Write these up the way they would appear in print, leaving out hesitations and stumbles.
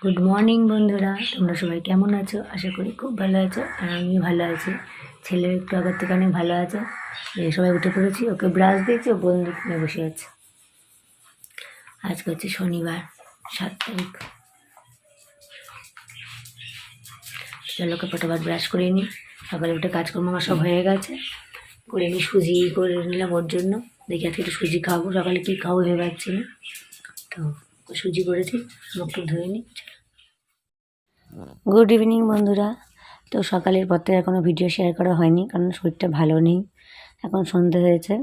Good morning বন্ধুরা, তোমরা সবাই কেমন আছো? আশা করি খুব ভালো আছো, আর আমি ভালো আছি। ছেলের একটু আগের থেকে অনেক ভালো আছে। সবাই উঠে পড়েছি, ওকে ব্রাশ দিয়েছি, ও বন্ধু নিয়ে বসে আছে। আজকে হচ্ছে শনিবার, 7 তারিখ। চলো ওকে ফটোবার ব্রাশ করে নিই। সকালে উঠে কাজকর্ম আমার সব হয়ে গেছে, করে আমি সুজি করে নিলাম ওর জন্য। দেখি আজকে একটু সুজি খাবো, সকালে কী খাবো ভেবে পাচ্ছি না। তো সুজি করেছি, মুখটু ধুয়ে নিই। গুড ইভিনিং বন্ধুরা। তো সকালের পর থেকে এখনও ভিডিও শেয়ার করা হয়নি, কারণ শরীরটা ভালো নেই। এখন সন্ধে হয়েছে,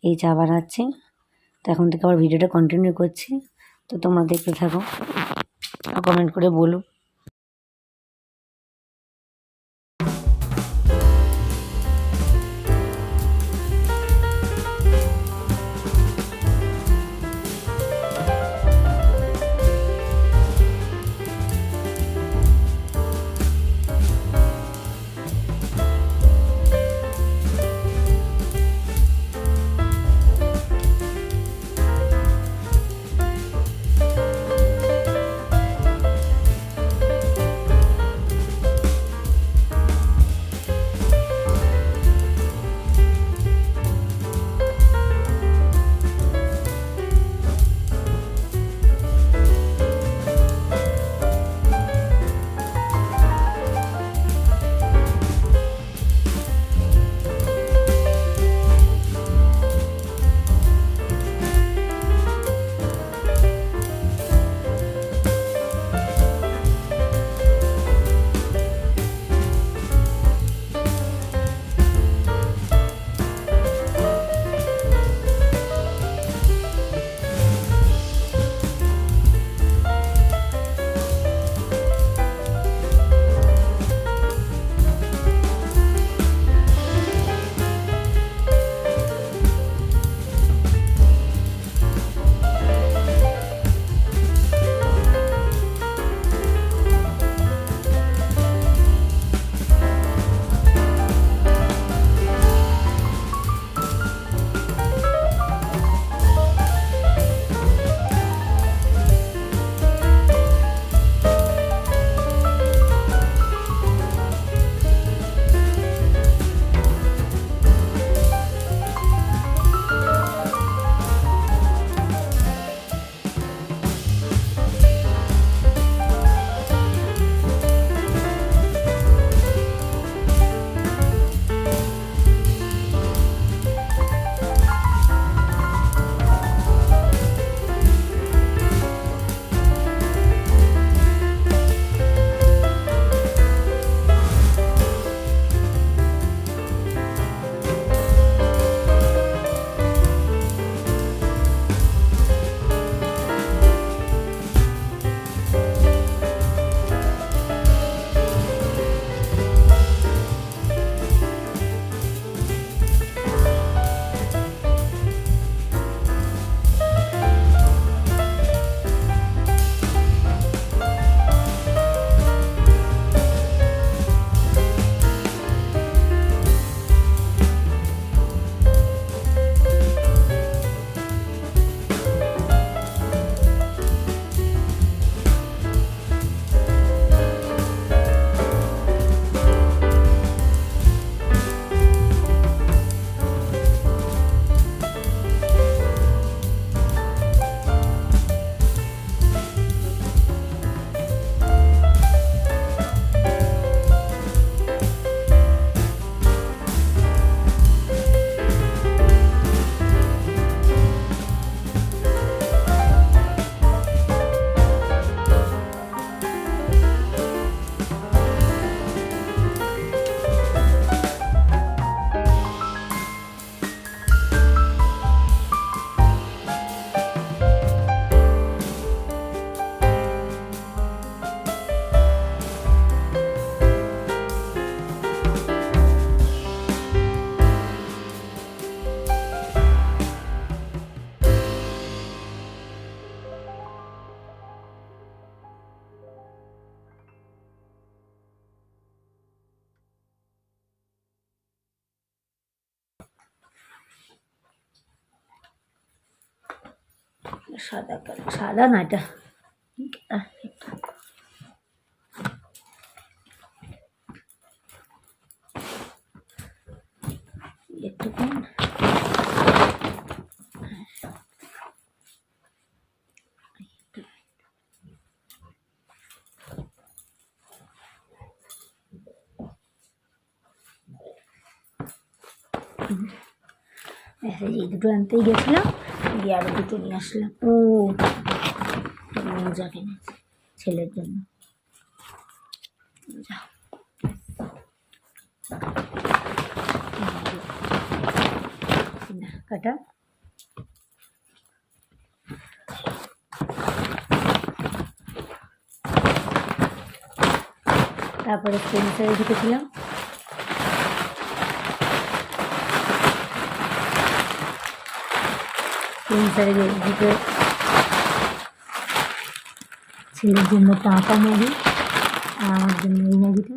এই চা বানাচ্ছি। তো এখন থেকে আবার ভিডিওটা কন্টিনিউ করছি। তো তোমরা দেখতে থাকো, কমেন্ট করে বলো। সাদা কালার, সাদা না এটা, এই দুটো আনতেই গেছিলাম, গিয়ে আরও দুটো নিয়ে আসলাম। ও মোজা কিনেছি ছেলের জন্য। কাটা তারপরে সেন্সারে ঢুকেছিলাম। সেন্সারে ঢুকে ছেলের জন্য টাকা ম্যাগি আর আমার জন্য এই ম্যাগিটা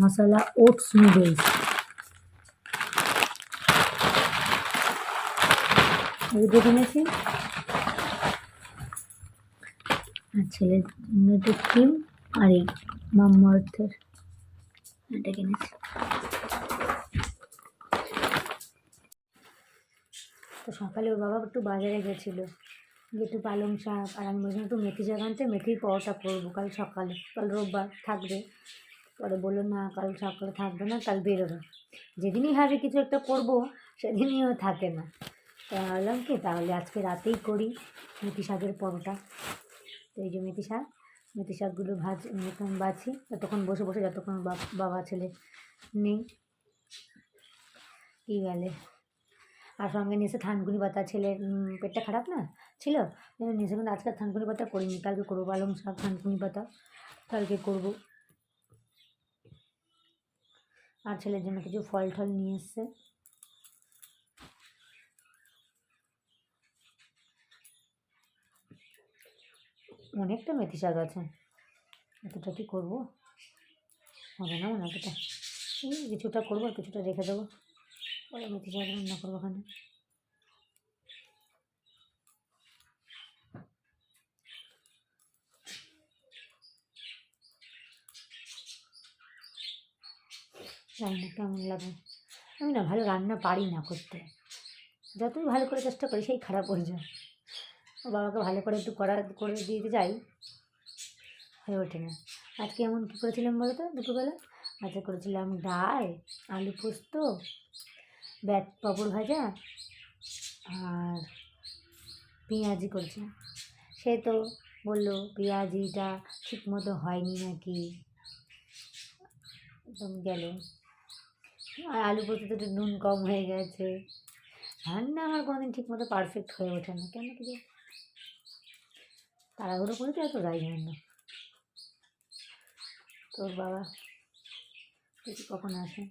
মশলা ওটস নুডলস। এগুলো কিনেছি। আর ছেলের জন্য একটু ক্রিম আর এই মামাআর্থের এটা কিনেছি। তো সকালে ওর বাবা একটু বাজারে গেছিলো, গিয়ে একটু পালং শাক আর আমি বলছিলাম একটু মেথি শাক আনতে, মেথির পরোটা করবো কাল সকালে, কাল রোববার থাকবে। পরে বললো না কাল সকালে থাকবে না, কাল বেরোবে। যেদিনই ভাবি কিছু একটা করবো সেদিনইও থাকে না। তো ভাবলাম কি তাহলে আজকে রাতেই করি মেথি শাকের পরোটা। তো এই যে মেথি শাকগুলো বাছি ততক্ষণ বসে বসে, যতক্ষণ বাবা ছেলে নেই কী গেলে। আর সঙ্গে নিয়েছে থানকুনি পাতা, ছেলের পেটটা খারাপ না ছিল নিয়েছে, কিন্তু আজকে থানকুনি পাতা করিনি, কালকে করবো। পালং শাক থানকুনি পাতা কালকে করবো। আর ছেলের জন্য কিছু ফল টল নিয়ে এসছে। অনেকটা মেথি শাক আছে, এতটা কি করবো, হবে না মনে এতটা, কিছুটা করবো আর কিছুটা রেখে দেবো, পরে মেথি শাক রান্না করবো ওখানে। রান্না কেমন লাগে, আমি না ভালো রান্না পারি না করতে, যতই ভালো করে চেষ্টা করি সেই খারাপ হয়ে যায়। ও বাবাকে ভালো করে একটু করে দিতে যাই, হয়ে ওঠে না। আজকে এমন কী করেছিলাম বলো তো দুপুরবেলা? আজকে করেছিলাম ডাল, আলু পোস্ত, পাঁপড় ভাজা আর পেঁয়াজি করেছিলাম। সে তো বললো পেঁয়াজিটা ঠিক মতো হয়নি নাকি, একদম গেল। আর আলু পোস্ততে একটু নুন কম হয়ে গেছে। রান্না আমার কোনোদিন ঠিক মতো পারফেক্ট হয়ে ওঠে না, কেন কিছু তাড়াহুড়ো করে তো এত যাই হয় না। তোর বাবা দেখি কখন আসে,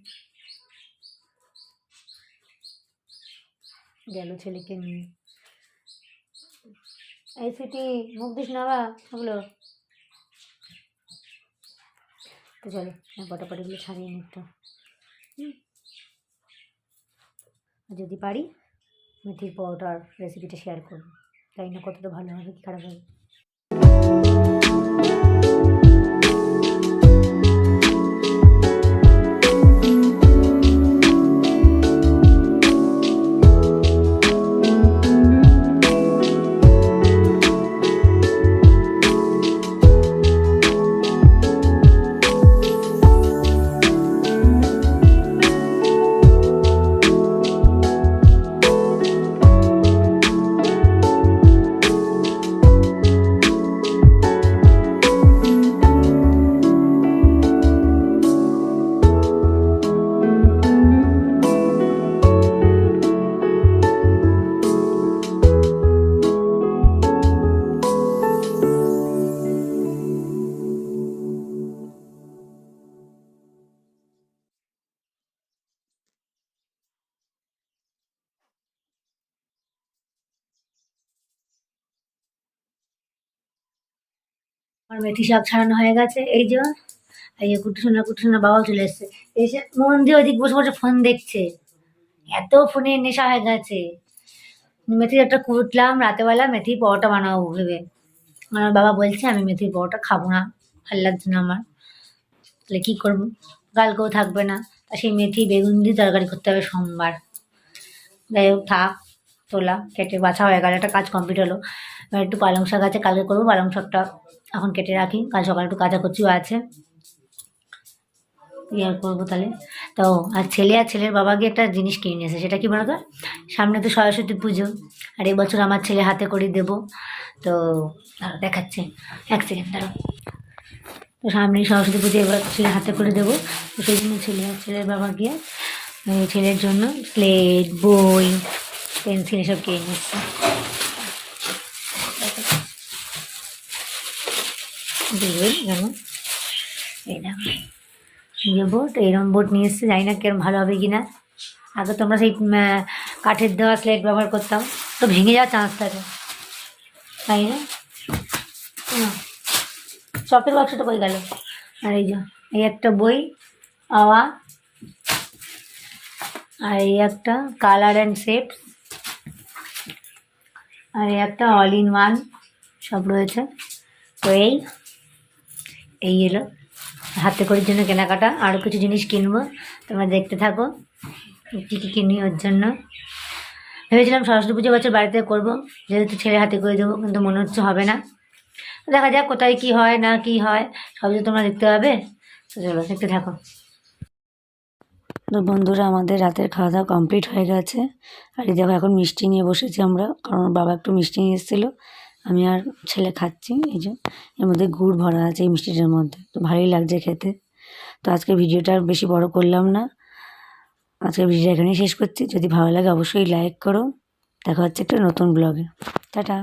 গেল ছেলেকে নিয়ে। এই সিটি মুখ দিস না বা ওগুলো। তো চলো পটাপটিগুলো ছাড়িয়ে নি একটু, যদি পারি মেথির পরোটার রেসিপিটা শেয়ার করবো, তাই না কতটা ভালো হবে কি খারাপ হবে। আমার মেথি শাক ছাড়ানো হয়ে গেছে, এই যে কুটুসোনা বাবাও চলে এসছে, এসে মন দিয়ে ওইদিক বসে বসে ফোন দেখছে, এত ফোনের নেশা হয়ে গেছে। মেথির একটা কুটলাম রাতেবেলা, মেথি পরোটা বানাবো ভেবে। আমার বাবা বলছে আমি মেথির পরোটা খাবো না, ভালো লাগছে না আমার। তাহলে কী করবো, কালকেও থাকবে না, তা সেই মেথি বেগুন দিয়ে তরকারি করতে হবে সোমবার। যাই হোক থাক, তোলা কেটে বাছা হয়ে গেল, একটা কাজ কমপ্লিট হলো। এবার একটু পালং শাক আছে, কালকে করবো। পালং শাকটা এখন কেটে রাখি, কাল সকালে একটু কাঁচাকুচিও আছে। কি আর করবো তাহলে। তো আর ছেলে আর ছেলের বাবা গিয়ে একটা জিনিস কিনে নিয়েছে, সেটা কি বলতো, সামনে তো সরস্বতী পুজো, আর এবছর আমার ছেলে হাতে করে দেবো। তো দাঁড়াও দেখাচ্ছে, এক সেকেন্ড দাঁড়াও। তো সামনেই সরস্বতী পুজো, এবার ছেলে হাতে করে দেবো। তো সেই জন্য ছেলে আর ছেলের বাবা গিয়ে ছেলের জন্য স্লেট, বই, পেন্সিল এসব কিনে নিচ্ছে। দেখবেন কেন, এই দেখো যে বোর্ড, এরকম বোর্ড নিয়ে এসছে, জানি না কেরম ভালো হবে কি না। আগে তো আমরা সেই কাঠের দেওয়া স্লেট ব্যবহার করতাম, তো ভেঙে যাওয়ার চান্স থাকে, তাই না? চকের বাক্সটা কই গেল? আর এই যে এই একটা বই, আওয়া, আর এই একটা কালার অ্যান্ড শেপস, আর এই একটা অল ইন ওয়ান, সব রয়েছে। তো এই এলো হাতে করার জন্য কেনাকাটা, আরও কিছু জিনিস কিনবো, তোমরা দেখতে থাকো কী কী কিনি ওর জন্য। ভেবেছিলাম সরস্বতী পুজো বছর বাড়িতে করবো, যেহেতু ছেলে হাতে করে দেবো, কিন্তু মনে হচ্ছে হবে না। দেখা যাক কোথায় কি হয় না কি হয়, সব তো তোমরা দেখতে পাবে। তো চলো দেখতে থাকো। তো বন্ধুরা, আমাদের রাতের খাওয়া দাওয়া কমপ্লিট হয়ে গেছে। আর এই দেখো এখন মিষ্টি নিয়ে বসেছি আমরা, কারণ বাবা একটু মিষ্টি নিয়ে এসেছিলো, আমি আর ছেলে খাচ্ছি। এই যে এর মধ্যে গুড় ভরা আছে এই মিষ্টিটার মধ্যে, তো ভালোই লাগছে খেতে। তো আজকে ভিডিওটা আর বেশি বড় করলাম না, আজকে ভিডিওটা এখানেই শেষ করছি। যদি ভালো লাগে অবশ্যই লাইক করো। দেখা হচ্ছে একটা নতুন ব্লগে। টাটা।